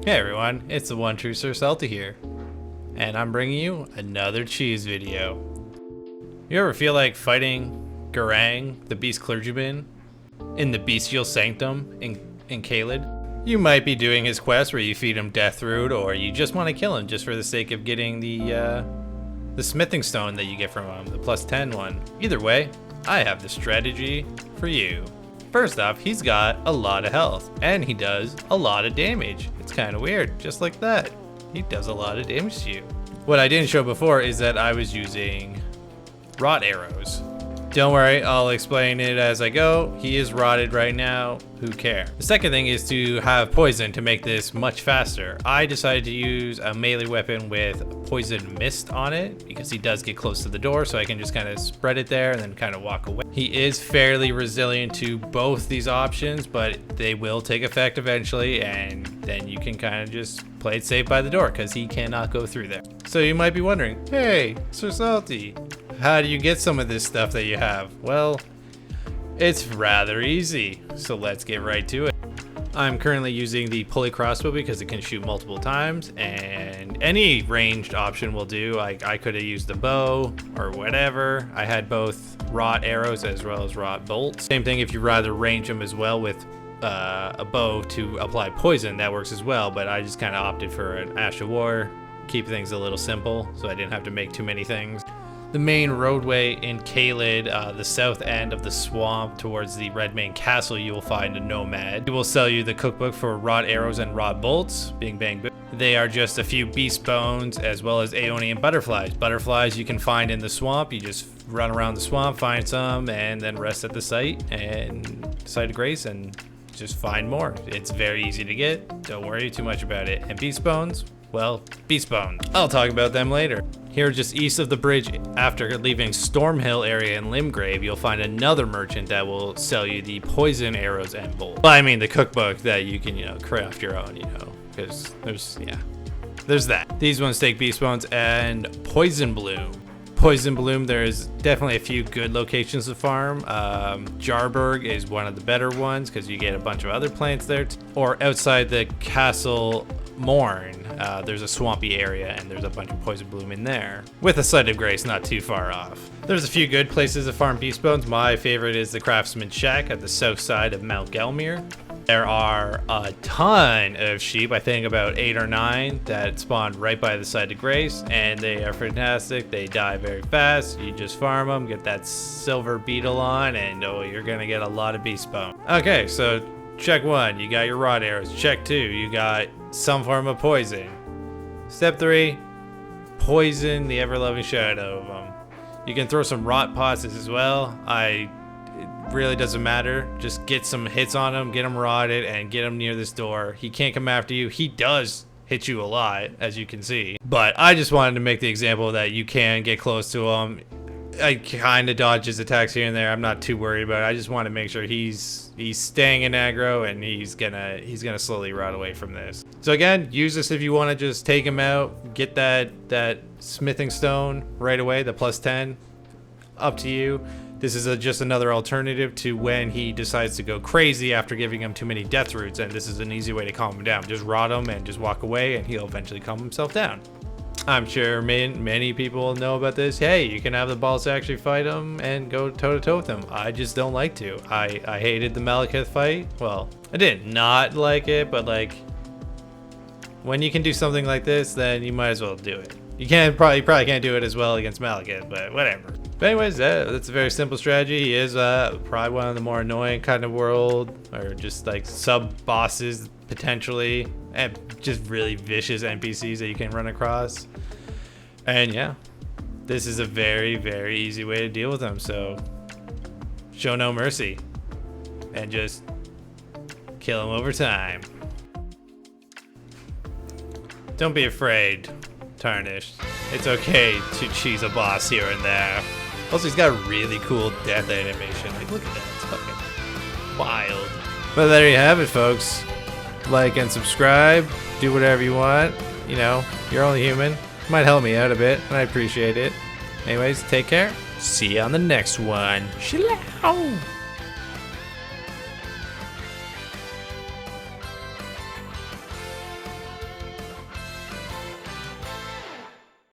Hey everyone, it's the one true Sir Salty here, and I'm bringing you another cheese video. You ever feel like fighting Guranng, the beast clergyman, in the bestial sanctum in Caelid? You might be doing his quest where you feed him death root, or you just want to kill him just for the sake of getting the smithing stone that you get from him, the +10 one. Either way, I have the strategy for you. First off, he's got a lot of health, and he does a lot of damage. It's kind of weird, just like that. He does a lot of damage to you. What I didn't show before is that I was using rot arrows. Don't worry, I'll explain it as I go. He is rotted right now, who cares? The second thing is to have poison to make this much faster. I decided to use a melee weapon with poison mist on it because he does get close to the door, so I can just kind of spread it there and then kind of walk away. He is fairly resilient to both these options, but they will take effect eventually, and then you can kind of just play it safe by the door because he cannot go through there. So you might be wondering, hey, Sir Salty, how do you get some of this stuff that you have? Well, it's rather easy, so let's get right to it. I'm currently using the pulley crossbow because it can shoot multiple times, and any ranged option will do. I could have used the bow or whatever. I had both rot arrows as well as rot bolts. Same thing if you rather range them as well with a bow to apply poison, that works as well, but I just kind of opted for an Ash of War, keep things a little simple so I didn't have to make too many things. The main roadway in Caelid, the south end of the swamp towards the Redmane Castle, you will find a nomad. He will sell you the cookbook for rot arrows and rot bolts. Bing bang boom. They are just a few beast bones as well as Aeonian butterflies. Butterflies you can find in the swamp. You just run around the swamp, find some, and then rest at the site of grace and just find more. It's very easy to get. Don't worry too much about it. And beast bones? Well, beast bones. I'll talk about them later. Here just east of the bridge, after leaving Stormhill area in Limgrave, you'll find another merchant that will sell you the poison arrows and bolts. Well, I mean the cookbook that you can, craft your own, because there's that. These ones take beast bones and poison bloom. Poison bloom, there's definitely a few good locations to farm. Jarburg is one of the better ones because you get a bunch of other plants there. Or outside the castle Morn, there's a swampy area and there's a bunch of poison bloom in there with a site of grace not too far off. There's a few good places to farm beast bones. My favorite is the craftsman shack at the south side of Mount Gelmir. There are a ton of sheep, I think about 8 or 9, that spawn right by the site of grace, and they are fantastic. They die very fast. You just farm them, get that silver beetle on, and oh, you're gonna get a lot of beast bone. Okay, so check 1, you got your rod arrows. Check 2, you got some form of poison. Step 3, poison the ever-loving shadow of them. You can throw some rot pots as well. It really doesn't matter. Just get some hits on him, get him rotted, and get him near this door. He can't come after you. He does hit you a lot, as you can see. But I just wanted to make the example that you can get close to him. I kind of dodge his attacks here and there. I'm not too worried about it. I just want to make sure he's staying in aggro, and he's gonna slowly rot away from this. So again, use this if you want to just take him out, get that smithing stone right away, the +10. Up to you. This is just another alternative to when he decides to go crazy after giving him too many death roots, and this is an easy way to calm him down. Just rot him and just walk away, and he'll eventually calm himself down. I'm sure many people know about this. Hey, you can have the balls to actually fight him and go toe-to-toe with him. I just don't like to. I hated the Malekith fight. Well, I did not like it, but like, when you can do something like this, then you might as well do it. You probably can't do it as well against Malekith, but whatever. But anyways, that's a very simple strategy. He is probably one of the more annoying kind of world, or just like sub-bosses potentially, and just really vicious NPCs that you can run across. And yeah, this is a very, very easy way to deal with them, so show no mercy and just kill him over time. Don't be afraid, Tarnished. It's okay to cheese a boss here and there. Also, he's got a really cool death animation. Like, look at that. It's fucking wild. But there you have it, folks. Like and subscribe. Do whatever you want. You're only human. Might help me out a bit, and I appreciate it. Anyways, take care. See you on the next one. Shalom.